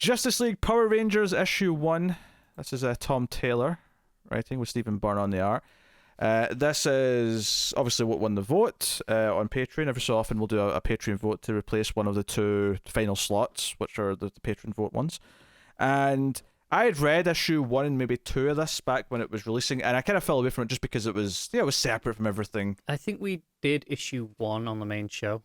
Justice League Power Rangers issue 1. This is Tom Taylor writing with Stephen Byrne on the art. This is obviously what won the vote on Patreon. Every so often we'll do a Patreon vote to replace one of the 2 final slots, which are the Patreon vote ones. And I had read issue 1 and maybe 2 of this back when it was releasing, and I kind of fell away from it just because it was separate from everything. I think we did issue 1 on the main show.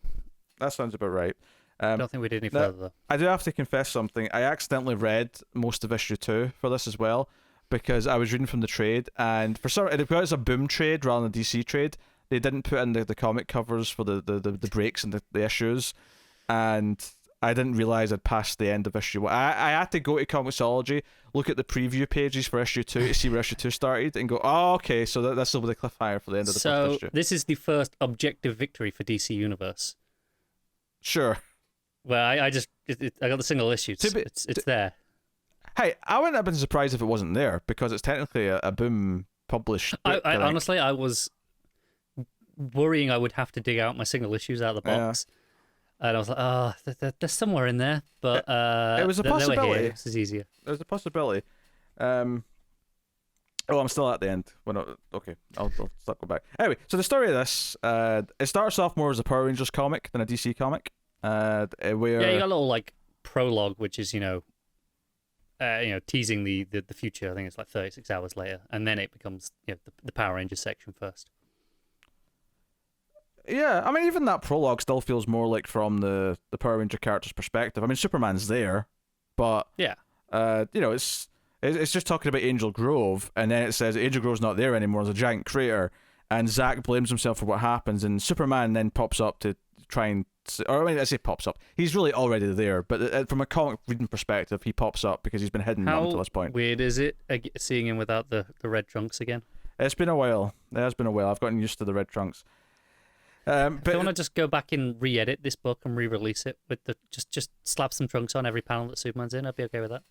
That sounds about right. I don't think we did any further, though. I do have to confess something. I accidentally read most of issue 2 for this as well, because I was reading from the trade, and because it's a Boom trade rather than a DC trade, they didn't put in the comic covers for the breaks and the issues, and I didn't realise I'd passed the end of issue 1. I had to go to Comixology, look at the preview pages for issue 2 to see where issue 2 started, and go, oh, okay, so this will be the cliffhanger for the end of the first issue. So this is the first objective victory for DC Universe. Sure. Well, I got the single issue. It's there. Hey, I wouldn't have been surprised if it wasn't there, because it's technically a Boom published book, I honestly, I was worrying I would have to dig out my single issues out of the box. Yeah. And I was like, oh, they're somewhere in there. But it was a possibility. This is easier. It was a possibility. I'm still at the end. Okay, I'll start go back. Anyway, so the story of this, it starts off more as a Power Rangers comic than a DC comic. Where you got a little like prologue, which is teasing the future. I think it's like 36 hours later, and then it becomes the Power Rangers section first. Yeah, I mean, even that prologue still feels more like from the Power Ranger character's perspective. I mean, Superman's there, but yeah, it's just talking about Angel Grove, and then it says Angel Grove's not there anymore. There's a giant crater, and Zack blames himself for what happens, and Superman then pops up to try and, or I mean, I say pops up. He's really already there, but from a comic reading perspective, he pops up because he's been hidden up until this point. How weird is it seeing him without the red trunks again? It's been a while. It has been a while. I've gotten used to the red trunks. But I want to just go back and re-edit this book and re-release it with the just slap some trunks on every panel that Superman's in. I'd be okay with that.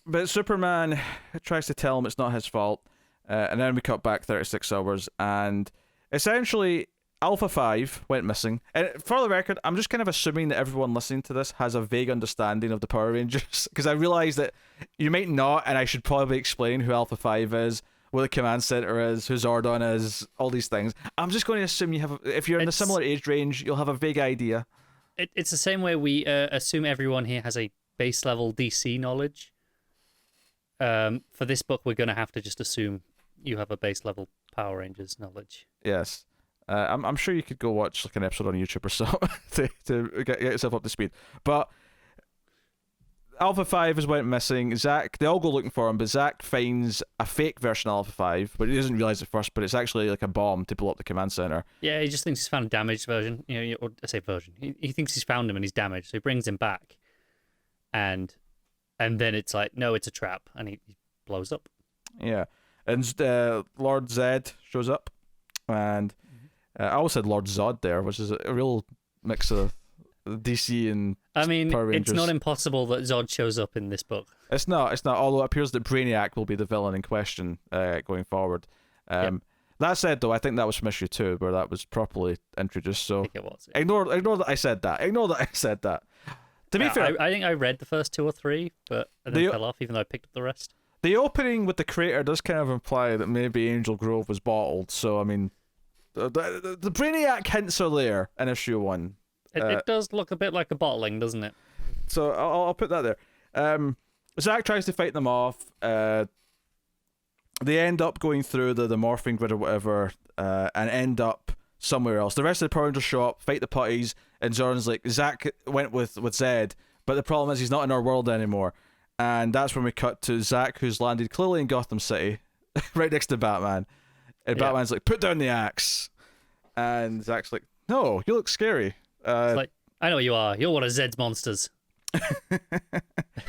But Superman tries to tell him it's not his fault, and then we cut back 36 hours, and essentially Alpha 5 went missing. And for the record, I'm just kind of assuming that everyone listening to this has a vague understanding of the Power Rangers, because I realise that you might not, and I should probably explain who Alpha 5 is, where the command center is, who Zordon is, all these things. I'm just going to assume you have, if you're in a similar age range, you'll have a vague idea. It's the same way we assume everyone here has a base level DC knowledge. For this book, we're going to have to just assume you have a base level Power Rangers knowledge. Yes. I'm sure you could go watch like an episode on YouTube or so to get yourself up to speed. But Alpha 5 has went missing. Zack, they all go looking for him, but Zack finds a fake version of Alpha 5, but he doesn't realize at first, but it's actually like a bomb to blow up the command center. Yeah, he just thinks he's found a damaged version. Or I say version. He thinks he's found him and he's damaged, so he brings him back. And then it's like, no, it's a trap, and he blows up. Yeah. And Lord Zed shows up, and I always said Lord Zod there, which is a real mix of DC and Power Rangers. It's not impossible that Zod shows up in this book. It's not, although it appears that Brainiac will be the villain in question going forward. Yep. That said, though, I think that was from issue 2, where that was properly introduced, so I think it was. Yeah. Ignore that I said that. To be fair, I think I read the first 2 or 3, but then fell off, even though I picked up the rest. The opening with the crater does kind of imply that maybe Angel Grove was bottled, so I mean, the Brainiac hints are there in issue 1. It does look a bit like a bottling, doesn't it? So I'll put that there. Zack tries to fight them off. They end up going through the morphing grid or whatever, and end up somewhere else. The rest of the Power Rangers show up, fight the putties, and Zordon's like, Zack went with Zed, but the problem is he's not in our world anymore. And that's when we cut to Zack, who's landed clearly in Gotham City, right next to Batman. And Batman's like, put down the axe. And Zack's like, no, you look scary. It's like, I know what you are. You're one of Zed's monsters.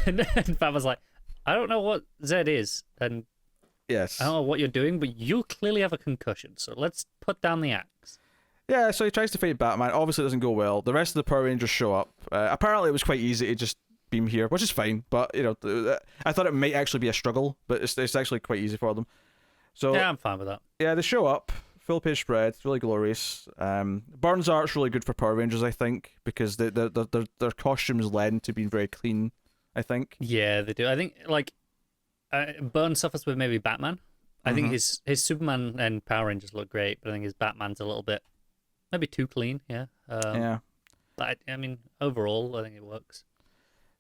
And Batman's like, I don't know what Zed is, and yes, I don't know what you're doing, but you clearly have a concussion, so let's put down the axe. Yeah, so he tries to fight Batman. Obviously, it doesn't go well. The rest of the Power Rangers show up. Apparently, it was quite easy to just beam here, which is fine, but I thought it might actually be a struggle, but it's actually quite easy for them. So yeah, I'm fine with that. Yeah, they show up. Full page spread. It's really glorious. Byrne's art's really good for Power Rangers, I think, because their costumes lend to being very clean I think. Yeah, they do. I think like Byrne suffers with maybe Batman. I think his Superman and Power Rangers look great, but I think his Batman's a little bit maybe too clean. Yeah. Yeah. But I mean, overall, I think it works.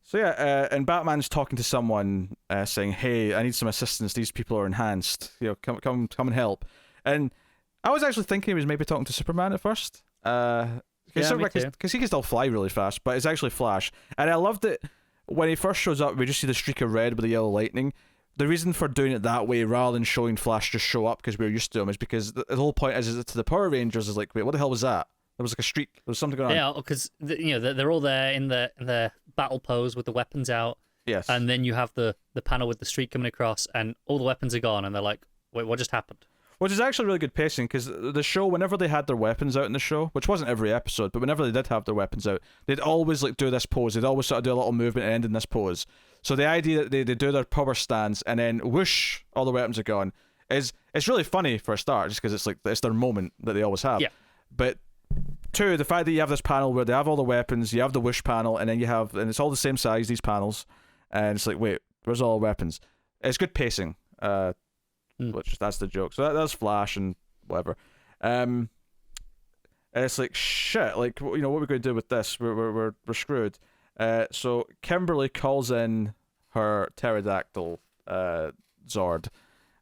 So yeah, and Batman's talking to someone, saying, "Hey, I need some assistance. These people are enhanced. Come and help." And I was actually thinking he was maybe talking to Superman at first. Yeah, me too. Because he can still fly really fast, but it's actually Flash. And I loved it when he first shows up. We just see the streak of red with the yellow lightning. The reason for doing it that way, rather than showing Flash just show up because we're used to him, is because the whole point is to the Power Rangers is like, wait, what the hell was that? There was like a streak. There was something going on. Yeah, because they're all there in the battle pose with the weapons out. Yes. And then you have the panel with the streak coming across, and all the weapons are gone, and they're like, wait, what just happened? Which is actually really good pacing, because the show, whenever they had their weapons out in the show, which wasn't every episode, but whenever they did have their weapons out, they'd always like do this pose. They'd always sort of do a little movement and end in this pose. So the idea that they do their power stance and then whoosh, all the weapons are gone, it's really funny for a start, just because it's like it's their moment that they always have. Yeah. But two, the fact that you have this panel where they have all the weapons, you have the whoosh panel, and then and it's all the same size, these panels, and it's like, wait, where's all the weapons? It's good pacing. Which that's the joke. So that's Flash and whatever. And it's like, shit, like, what are we going to do with this? We're screwed. So Kimberly calls in her pterodactyl Zord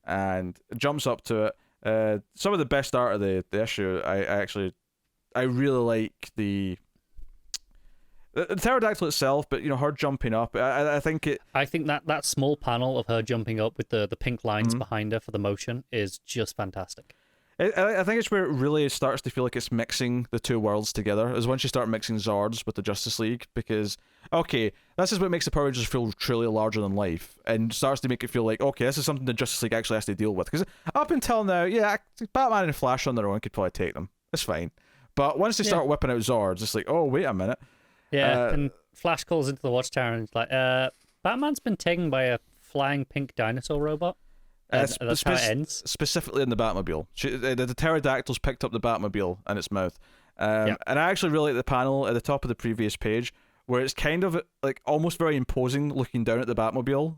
and jumps up to it. Some of the best art of the issue. I really like the pterodactyl itself, but her jumping up. I think it. I think that small panel of her jumping up with the pink lines behind her for the motion is just fantastic. I think it's where it really starts to feel like it's mixing the two worlds together, is when you start mixing Zords with the Justice League, because, okay, this is what makes the Power Rangers feel truly larger than life, and starts to make it feel like, okay, this is something the Justice League actually has to deal with. Because up until now, yeah, Batman and Flash on their own could probably take them. It's fine. But once they start whipping out Zords, it's like, oh, wait a minute. Yeah, and Flash calls into the Watchtower and is like, Batman's been taken by a flying pink dinosaur robot. And that's how it ends. Specifically in the Batmobile. The pterodactyls picked up the Batmobile in its mouth. And I actually really like the panel at the top of the previous page, where it's kind of like almost very imposing looking down at the Batmobile.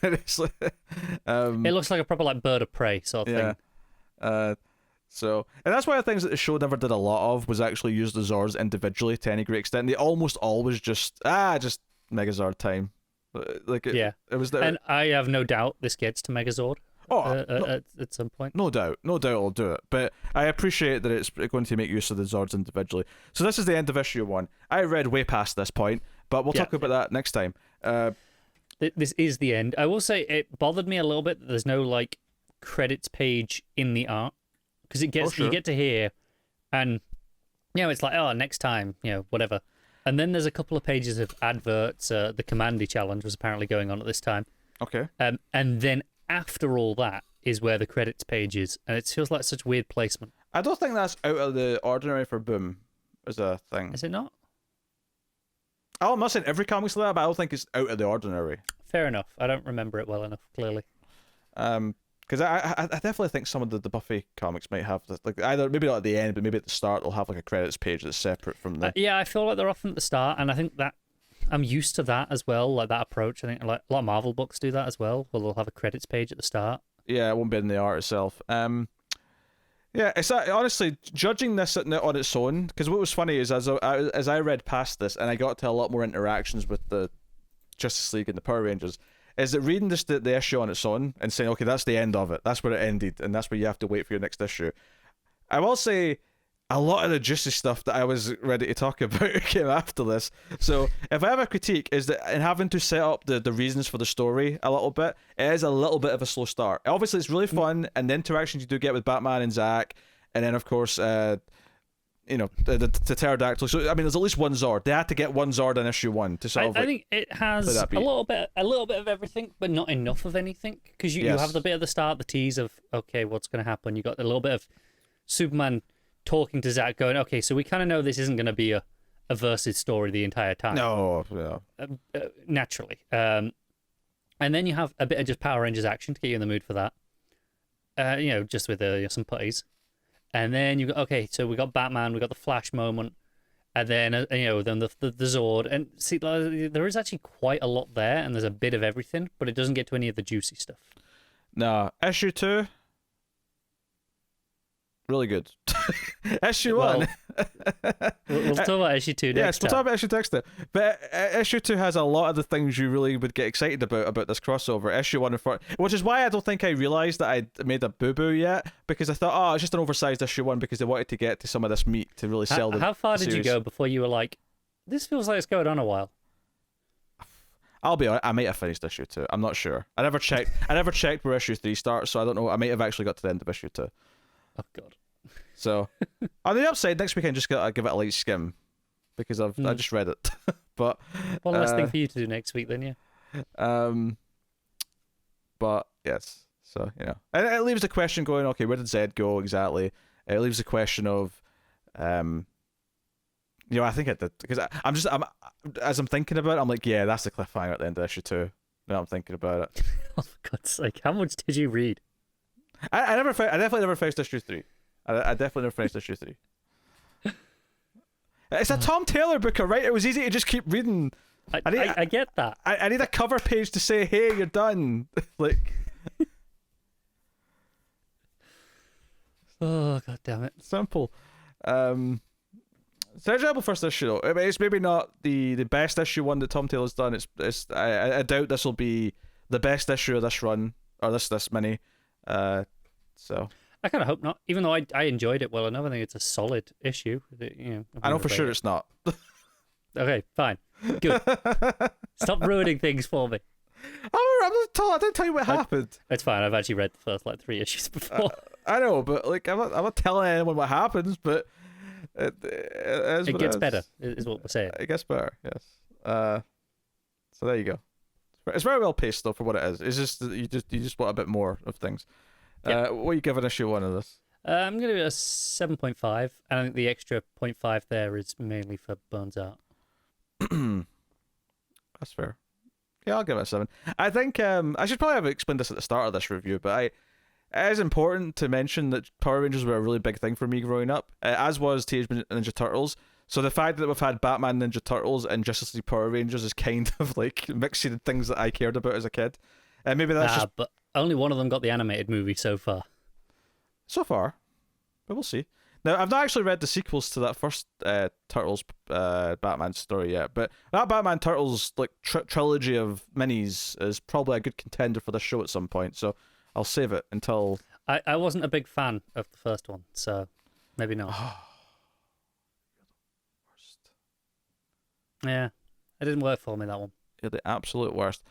It's like, it looks like a proper like bird of prey sort of thing. And that's one of the things that the show never did a lot of, was actually use the Zords individually to any great extent. They almost always just Megazord time. It was there. And I have no doubt this gets to Megazord. At some point. No doubt it'll do it. But I appreciate that it's going to make use of the Zords individually. So this is the end of issue 1. I read way past this point, but we'll talk about that next time. This is the end. I will say it bothered me a little bit that there's no like credits page in the art, because you get to here, and it's like, oh, next time, whatever. And then there's a couple of pages of adverts. The Commandy Challenge was apparently going on at this time. Okay. And then after all that is where the credits page is, and it feels like such weird placement. I don't think that's out of the ordinary for Boom as a thing. Is it not? I'm not saying every comic's like that, but I don't think it's out of the ordinary. Fair enough. I don't remember it well enough, clearly. Because I definitely think some of the Buffy comics might have this, like, either maybe not at the end, but maybe at the start they'll have like a credits page that's separate from the. Yeah, I feel like they're often at the start, and I think that I'm used to that as well, like that approach. I think like a lot of Marvel books do that as well, where they'll have a credits page at the start. Yeah, it won't be in the art itself. Yeah, it's honestly judging this on its own. Because what was funny is as I read past this and I got to a lot more interactions with the Justice League and the Power Rangers, is that reading the issue on its own and saying, okay, that's the end of it, that's where it ended, and that's where you have to wait for your next issue. I will say a lot of the juicy stuff that I was ready to talk about came after this. So if I have a critique, is that in having to set up the reasons for the story a little bit, it is a little bit of a slow start. Obviously, it's really fun, and the interactions you do get with Batman and Zach, and then of course, the pterodactyl. So I mean, there's at least one Zord. They had to get one Zord in issue 1 to solve. I think it has a little bit of everything, but not enough of anything. Because you have the bit at the start, the tease of okay, what's going to happen. You got a little bit of Superman talking to Zach, going, okay, so we kind of know this isn't going to be a versus story the entire time. No, yeah. Naturally. And then you have a bit of just Power Rangers action to get you in the mood for that. Just with some putties. And then you go, okay, so we got Batman, we got the Flash moment, And then then the Zord, and see, like, there is actually quite a lot there, and there's a bit of everything, but it doesn't get to any of the juicy stuff. No, issue 2, really good. Issue 1. We'll talk about issue 2 next. Yes, we'll talk about issue 2 next time. But issue 2 has a lot of the things you really would get excited about this crossover. Issue 1 and 4, which is why I don't think I realised that I made a boo-boo yet, because I thought, oh, it's just an oversized issue 1 because they wanted to get to some of this meat to really sell the How far did you series. go before you were like, this feels like it's going on a while? I'll be honest, I might have finished issue 2. I'm not sure. I never checked where issue 3 starts, so I don't know. I might have actually got to the end of issue 2. Oh, God. So, on the upside, next weekend just gotta give it a light skim because I just read it. But one less thing for you to do next week, then, yeah. But yes, so and it leaves the question going. Okay, where did Zed go exactly? It leaves the question of, I think it did because I'm as I'm thinking about it, I'm like, yeah, that's the cliffhanger at the end of issue 2. Now I'm thinking about it. Oh, for God's sake, how much did you read? I definitely never finished issue 3. I definitely never finished issue 3. It's a Tom Taylor book, right? It was easy to just keep reading. I get that. I need a cover page to say, "Hey, you're done." Like, oh, God damn it! simple. It's an enjoyable first issue, though. I mean, it's maybe not the best issue 1 that Tom Taylor's done. I doubt this will be the best issue of this run or this mini. So. I kind of hope not. Even though I enjoyed it well enough, I think it's a solid issue. I know for sure it's not. Okay, fine, good. Stop ruining things for me. I didn't tell you what happened. It's fine. I've actually read the first 3 issues before. I know, but like I'm not telling anyone what happens. But it gets better, is what we're saying. It gets better, yes. So there you go. It's very well paced though for what it is. It's just that you just want a bit more of things. What are you giving issue 1 of this? I'm going to give it a 7.5, and I think the extra 0.5 there is mainly for Bones art. That's fair. Yeah, I'll give it a 7. I think I should probably have explained this at the start of this review, but it is important to mention that Power Rangers were a really big thing for me growing up, as was Teenage Mutant Ninja Turtles. So the fact that we've had Batman, Ninja Turtles, and Justice League Power Rangers is kind of like mixing things that I cared about as a kid. And maybe that's just... But only one of them got the animated movie so far. So far. But we'll see. Now, I've not actually read the sequels to that first Turtles Batman story yet, but that Batman Turtles trilogy of minis is probably a good contender for the show at some point, so I'll save it until... I wasn't a big fan of the first one, so maybe not. Worst. Yeah, it didn't work for me, that one. You're the absolute worst.